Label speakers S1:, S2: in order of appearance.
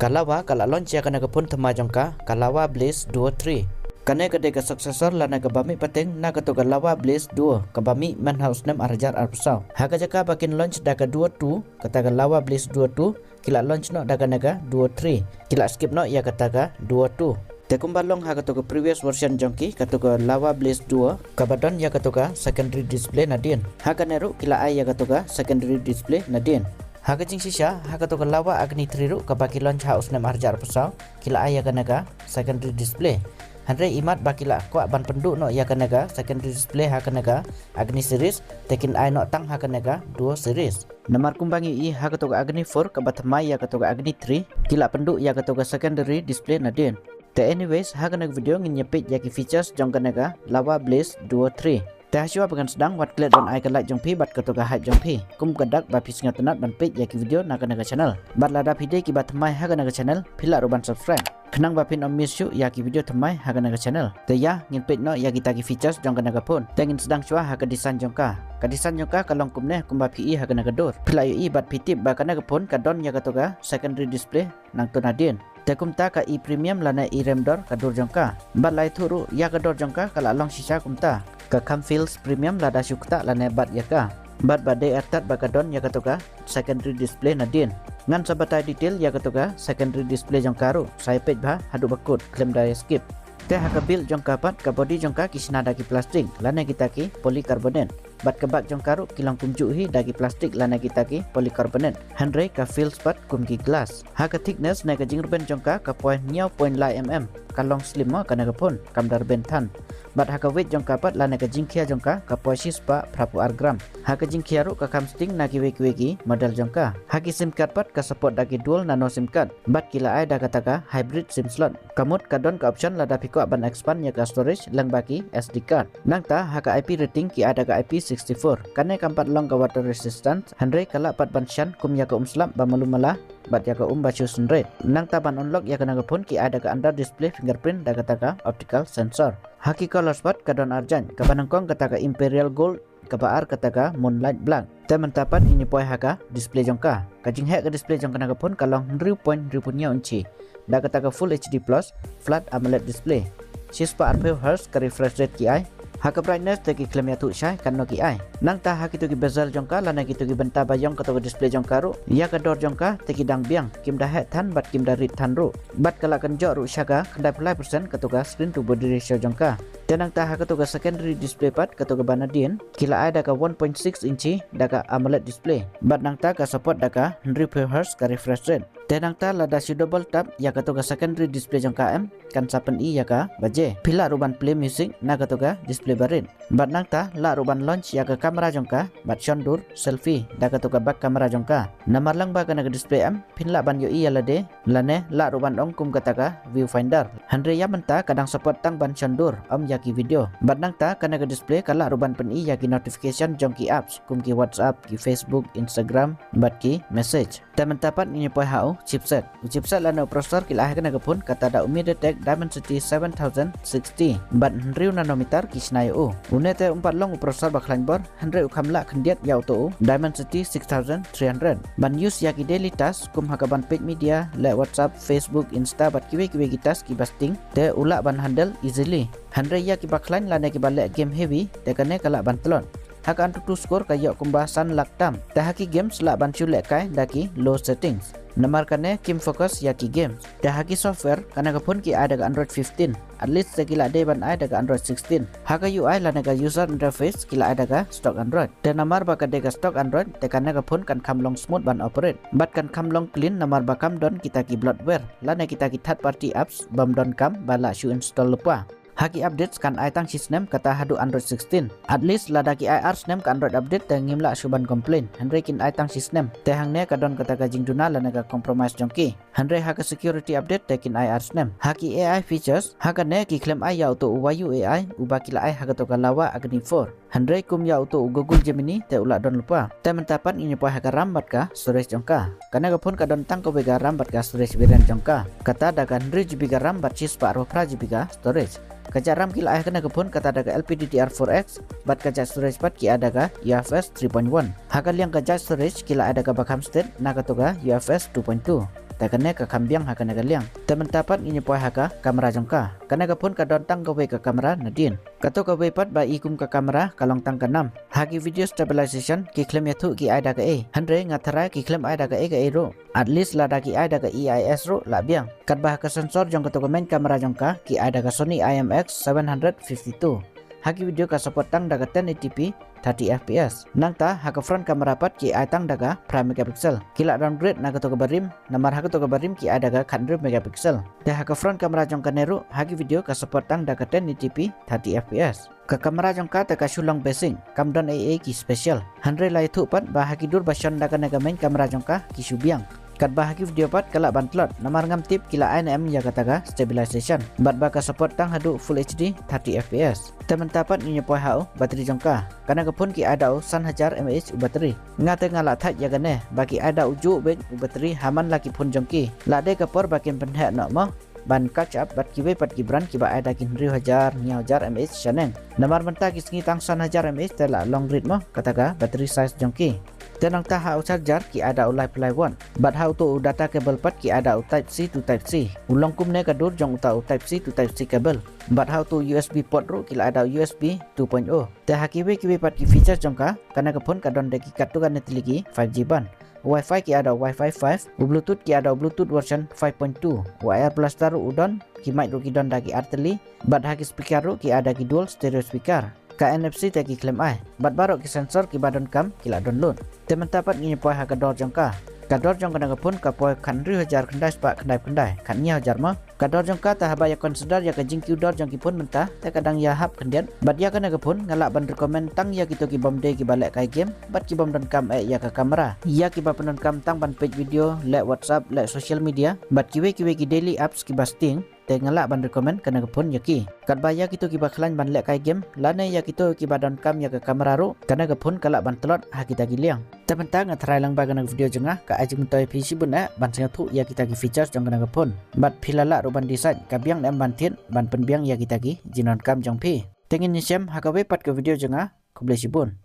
S1: Kalawa kala launch ya kana kapun thama jongka Kalawa Blaze Duo 3. Kane kade ka successor lana ka bami pateng na ka to Kalawa Blaze Duo ka bami man house nem arjar arpsau. Haka jaka bakin launch da ka Duo 2 kata Kalawa Blaze Duo 2 kila launch no da ka naga Duo 3. Kila skip no ya kata ka Duo 2. Tekumbalong haka to ka previous version jongki kata ka Lava Blaze Duo kabadon ya kata ka secondary display nadien. Haka neru kila ai ya kata ka secondary display nadien. Haka jing sisa haka to ka Lava Agni 3 ru kabaki launch house nem arjar pesau kila ai ya kanaga secondary display. Handre imat bakila ko ban penduk no ya kanaga secondary display haka naga Agni series tekin ai no tang haka naga Duo series. Namar kumbangi i haka to ka Agni 4 kabatmai ya kata ka Agni 3 kila penduk ya kata ka secondary display nadien. Anyways, haka nag video nginyapit yaki features jong kanaga Lava Blaze Duo 3. Hasyo bagan sedang wat klik don icon like jong pi bat katoka hype jong pi. Kum kadak ba pis ngatenat ban pit yaki video naga channel. Bat lada video ki bat thmai haka naga channel pila roban subscribe. Kenang ba pin om miss you yaki video thmai haka naga channel. Ya ngin pit no yaki taki features jong kanaga pun. Tengin sedang chua haka design jong ka. Kadisan jong ka kalong kumne kumba pi haka naga dor. Pila yu i bat pitip ba kanaga pun kadon ya katoka secondary display nang tonadien. Tekumta ka i premium lana i remdor kadur jongka. Bat lai thuru ya kador jongka kala long sisa kumta. Ka Camfils premium lada syukta lana bat yaka. Bat bade ertat bakadon ya katoka secondary display nadien. Ngan sabatai detail ya katoka secondary display jongkaru. Saya page bah hadu bakut klaim daya skip. Teh haka build jongka pat ka body jongka kisna dagi plastik lana kita ki polikarbonat. Bat kebak jongkaru kilang kunjuk hi dagi plastik lana kita ki polikarbonat. Handre ka feels pat kumki glass. Haka thickness na ka jingruben jongka ka point niau point lai mm. Kalong slim ma kana ka pon kamdar bentan. Bat haka weight jongka pat lana ka jingkhia jongka ka poisis pa prapu gram. Haka jingkhia ru ka kamsting na ki weki model jongka. Haki sim card pat ka support dagi dual nano sim card. Bat kila ai da kataka hybrid sim slot. Kamut kadon ka option lada piko ban expand ya ka storage lang baki SD card. Nangta haka IP rating ki ada ka IP64. Kane kampat long ka water resistance. Handre kala pat ban shan kum ya ka slap ba malumala. Bat ya ka bacu sunred. Nangta ban unlock ya ka nagapun ki ada ka under display fingerprint da kataka optical sensor. Haki color spot kadon arjan kabanangkong kataka imperial gold kabaar kataka moonlight black. Teman tapat ini poi haka display jongka. Kajing hek ke display jongka nagapun kalong 0.0 inci. Da kataka full HD plus flat AMOLED display. 60 Hz ke refresh rate ki ai. Haka brightness teki klaim ya tu syai kan no ki ai. Nang ta haki tu ki bezel jongka lana ki tu ki benta bayong kato display jongka ru. Ya ka dor jongka teki dang biang kim dah het than bat kim dah rit than ru. Bat kala kan jo ru syaka kendai pelai persen kato ka screen to body ratio jongka. Tenang ta haka tu ka secondary display pat kato ka banadien kila ai da ka 1.6 inci da ka AMOLED display. Bat nang ta ka support da ka 100 Hz ka refresh rate. Tenang ta lada si double tap ya kato ka secondary display jongka m kan sapen i ya ka baje. Pila ruban play music na kato ka display barin. Bat nang ta la ruban launch ya ka kamera jongka bat shondur selfie da kato ka back kamera jongka. Namar lang ba ka naga display m pin la ban yo i lade lane la ruban ong kum kata ka viewfinder. Handre ya menta kadang support tang ban shondur om yaki video. Bat nang ta ka naga display kala ruban pen i yaki notification jongki apps kum ki WhatsApp ki Facebook Instagram bat ki message. Teman tapat ini poi hau chipset. Chipset lana processor kila hai kana kapun kata da MediaTek Dimensity 7060 bat 100 nanometer kisnayo. Unete 4 long processor baklan bor 100 ukhamla khendiat ya auto Dimensity 6300. Ban use yaki daily task kum haka ban page media le WhatsApp Facebook Insta bat kiwe ki task ki basting te ula ban handle easily. 100 ya ki baklan lana ki balek game heavy te kane kala ban telon. Haka antutu skor kayak kumbasan laktam. Dah haki games lak bancu lekai daki low settings. Namar kane kim fokus yaki games. Dah haki software kana kapun ki ada ke Android 15. At least sekila de ban ada ke Android 16. Haka UI lana ke user interface kila ada ke stock Android. Dan namar baka de ke stock Android te kana kapun kan kamlong smooth ban operate. Bat kan kamlong clean namar bakam don kita ki bloatware. Lana kita ki third party apps bam don kam bala shu install lupa. Haki updates kan ai tang sistem kata hadu Android 16. At least ladaki ai arsnem ka Android update te ngimla suban komplain. Handre kin ai tang sistem. Te hangne kadon kata ka jingduna lana ka compromise jongki. Handre haka security update te kin ai arsnem. Haki AI features haka ne ki claim ai ya auto uwayu AI ubakila ai haka to ka Lava Agni 4. Handre kum ya auto Google Gemini te ulak don lupa. Te mentapan ini poi haka rambat ka storage jongka. Kana ka pun kadon tang ko bega rambat ka storage biran jongka. Kata da kan 100 GB rambat cis pa 2 GB ka storage. Kaca RAM kila ay kena kepun kata ada ke LPDDR4X bat kaca storage pat ki ada ke UFS 3.1. Hakal yang kaca storage kila ada ke Backham state na katoga UFS 2.2. takane ka kambiang hakana galiang temen tapat ini poi haka kamera jongka kana ka pun ka don tang gawe ka kamera nadin kato gawe pat ba ikum ka kamera kalong tang kanam hagi video stabilization ki claim ya thu ki ada ka handre ngathara ki claim ada ka ro at least lada ki ada ka EIS ro labiang kat bah ka sensor jong ka main kamera jongka ki ada ka Sony IMX 752 hagi video ka support tang daga 1080p 30 fps nangta haka front kamera pat ki atang daga prime megapixel kila downgrade naga to barim namar haka to barim ki ada daga 100 megapixel te haka front kamera jong kaneru hagi video ka support tang daga 1080p 30 fps ka kamera jong ka ta ka sulong basing kamdon AA ki special handre lai thu pat ba hagi dur basion daga naga main kamera jong ka ki subiang kat bahagi video pat kala bantlot namar ngam tip kila ANM ya kataga stabilization bat baka support tang hadu full HD 30 fps temen tapat nyo poi hau bateri jongka kana kapun ki ada san hajar mAh bateri ngate ngala that ya gane baki ada uju be bateri haman laki pun jongki lade kapor bakin penhek nok mo ban catch up bat kiwe pat gibran kiba ada kin 1000 mAh shaneng namar menta kisngi tang san hajar mAh tela long read mo kataga bateri size jongki tenang ta hau charger ki ada ulai play one bat hau tu data cable pat ki ada type C to type C ulong kumne kadur jong uta type C to type C cable bat hau tu USB port ru kila ada USB 2.0 te hakiwe kiwe pat ki feature jongka kana kapun kadon deki katu kan netiligi 5G ban Wi-Fi ki ada Wi-Fi 5 Bluetooth ki ada Bluetooth version 5.2 wire blaster udon ki mic ru ki don dagi arteli bat haki speaker ru ki ada ki dual stereo speaker ka NFC tagi klaim ai bat barok ki sensor ki badon kam kila download temen tapat ni poi ha kador jongka kador jong kana pun ka poi kan 1000 kendai spak kendai kan nya hajar ma kador jongka ta haba ya consider ya ka jingkiu dor jong ki pun mentah ta kadang ya hap kendian bat ya kana pun ngalak ban recommend tang ya gitu ki bomde ki balek kai game bat ki bom don kam ya ka kamera ya ki ba penon kam tang ban page video lek WhatsApp lek social media bat kiwe ki daily apps ki basting te ngalak ban recommend kana pun yaki kat baya kitu ki baklan ban lek kai game lane ya kitu ki badon kam ya ke kamera ru kana pun kalak ban telot ha kita giliang tementang atrai lang bagana video jengah ka ajim toy PC buna ban sing thu ya kita ki features jong kana pun bat pilala ru ban design kabiang nem ban thin ban penbiang ya kita ki jinon kam jong pi tengin nyem ha ka we pat ke video jengah kublesi bun